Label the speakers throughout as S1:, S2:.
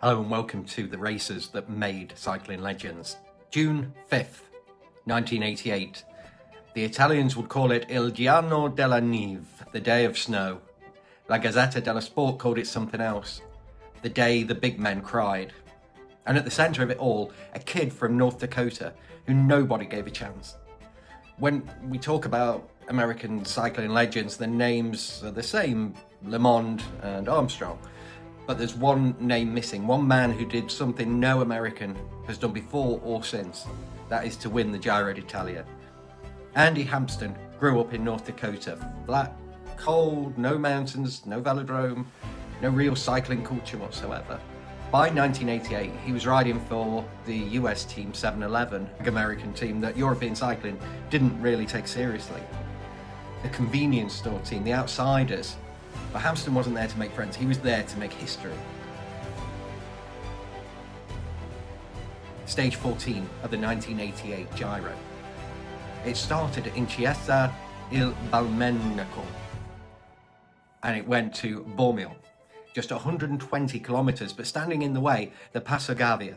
S1: Hello and welcome to the races that made cycling legends. June 5th, 1988. The Italians would call it Il Giorno della Neve, the day of snow. La Gazzetta dello Sport called it something else, the day the big men cried. And at the centre of it all, a kid from North Dakota who nobody gave a chance. When we talk about American cycling legends, the names are the same, Le Monde and Armstrong. But there's one name missing, one man who did something no American has done before or since. That is to win the Giro d'Italia. Andy Hampsten grew up in North Dakota. Flat, cold, no mountains, no velodrome, no real cycling culture whatsoever. By 1988, he was riding for the US team 711, an American team that European cycling didn't really take seriously. The convenience store team, the outsiders. But Hampsten wasn't there to make friends, he was there to make history. Stage 14 of the 1988 Giro. It started in Chiesa il Balmenico and it went to Bormio, just 120 kilometres, but standing in the way, the Passo di Gavia,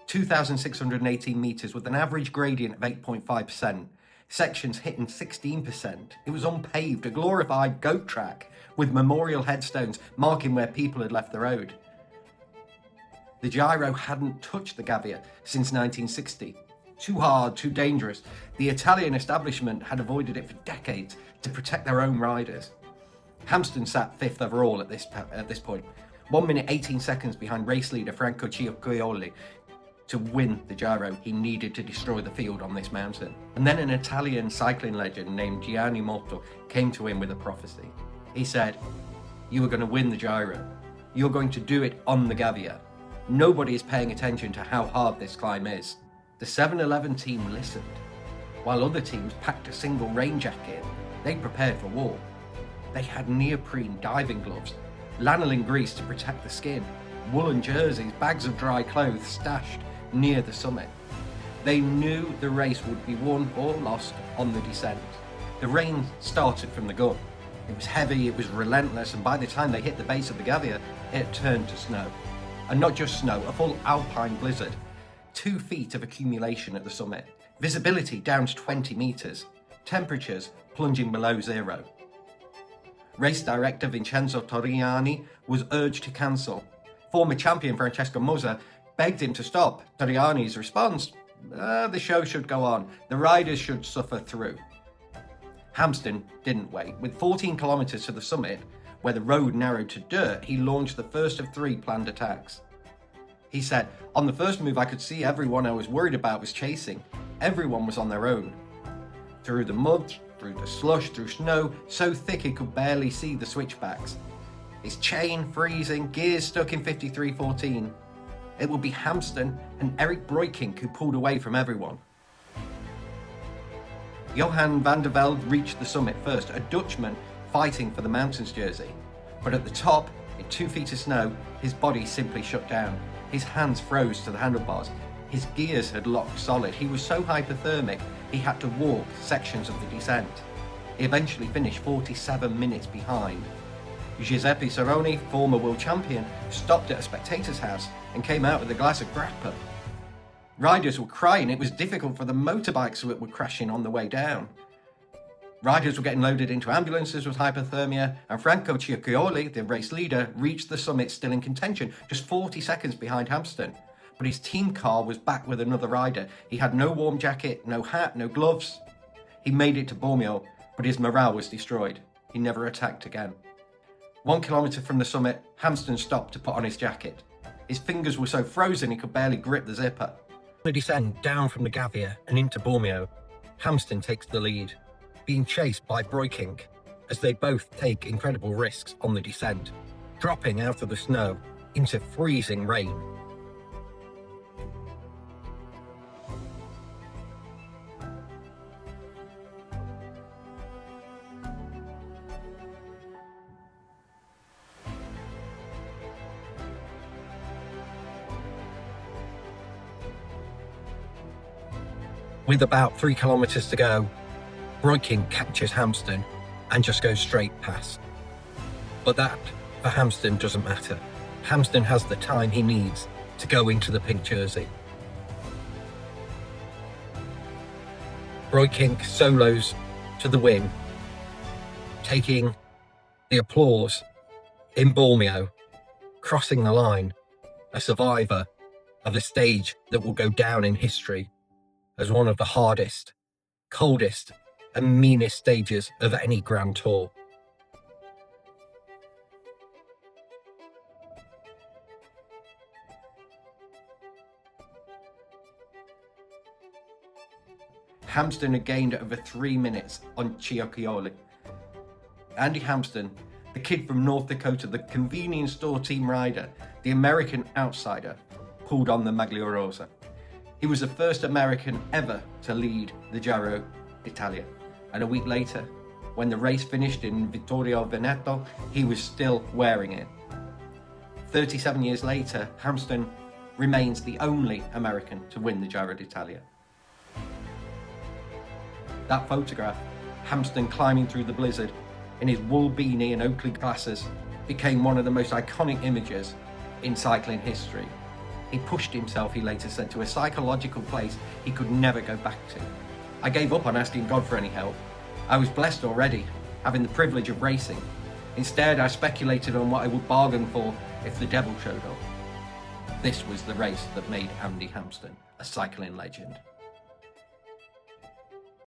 S1: 2,618 metres with an average gradient of 8.5%, sections hitting 16%. It was unpaved, a glorified goat track with memorial headstones marking where people had left the road. The Giro hadn't touched the Gavia since 1960. Too hard, too dangerous. The Italian establishment had avoided it for decades to protect their own riders. Hampsten sat 5th overall at this point, 1 minute 18 seconds behind race leader Franco Cioccioli. To win the Giro, he needed to destroy the field on this mountain. And then an Italian cycling legend named Gianni Morto came to him with a prophecy. He said, "You are going to win the Giro. You're going to do it on the Gavia. Nobody is paying attention to how hard this climb is." The 711 team listened. While other teams packed a single rain jacket, they prepared for war. They had neoprene diving gloves, lanolin grease to protect the skin, woolen jerseys, bags of dry clothes stashed near the summit. They knew the race would be won or lost on the descent. The rain started from the gun. It was heavy, it was relentless, and by the time they hit the base of the Gavia, it turned to snow. And not just snow, a full alpine blizzard. 2 feet of accumulation at the summit. Visibility down to 20 metres. Temperatures plunging below zero. Race director Vincenzo Torriani was urged to cancel. Former champion Francesco Moser begged him to stop. Torriani's response, the show should go on. The riders should suffer through. Hampsten didn't wait. With 14 kilometres to the summit, where the road narrowed to dirt, he launched the first of 3 planned attacks. He said, "On the first move, I could see everyone I was worried about was chasing. Everyone was on their own. Through the mud, through the slush, through snow, so thick he could barely see the switchbacks. His chain freezing, gears stuck in 53.14. It would be Hampsten and Erik Breukink who pulled away from everyone." Johan van der Velde reached the summit first, a Dutchman fighting for the mountains jersey. But at the top, in 2 feet of snow, his body simply shut down. His hands froze to the handlebars. His gears had locked solid. He was so hypothermic, he had to walk sections of the descent. He eventually finished 47 minutes behind. Giuseppe Cerrone, former world champion, stopped at a spectator's house and came out with a glass of grappa. Riders were crying. It was difficult for the motorbikes that were crashing on the way down. Riders were getting loaded into ambulances with hypothermia, and Franco Cioccioli, the race leader, reached the summit still in contention, just 40 seconds behind Hampsten. But his team car was back with another rider. He had no warm jacket, no hat, no gloves. He made it to Bormio, but his morale was destroyed. He never attacked again. 1 kilometre from the summit, Hampsten stopped to put on his jacket. His fingers were so frozen he could barely grip the zipper. On the descent down from the Gavia and into Bormio, Hampsten takes the lead, being chased by Breukink as they both take incredible risks on the descent, dropping out of the snow into freezing rain. With about 3 kilometres to go, Breukink catches Hampsten and just goes straight past. But that, for Hampsten, doesn't matter. Hampsten has the time he needs to go into the pink jersey. Breukink solos to the win, taking the applause in Bormio, crossing the line, a survivor of a stage that will go down in history as one of the hardest, coldest and meanest stages of any Grand Tour. Hampsten had gained over 3 minutes on Chiocchioli. Andy Hampsten, the kid from North Dakota, the convenience store team rider, the American outsider, pulled on the maglia rosa. He was the first American ever to lead the Giro d'Italia, and a week later, when the race finished in Vittorio Veneto, he was still wearing it. 37 years later, Hampsten remains the only American to win the Giro d'Italia. That photograph, Hampsten climbing through the blizzard in his wool beanie and Oakley glasses, became one of the most iconic images in cycling history. He pushed himself, he later said, to a psychological place he could never go back to. I gave up on asking God for any help. I was blessed already, having the privilege of racing. Instead, I speculated on what I would bargain for if the devil showed up. This was the race that made Andy Hampsten a cycling legend.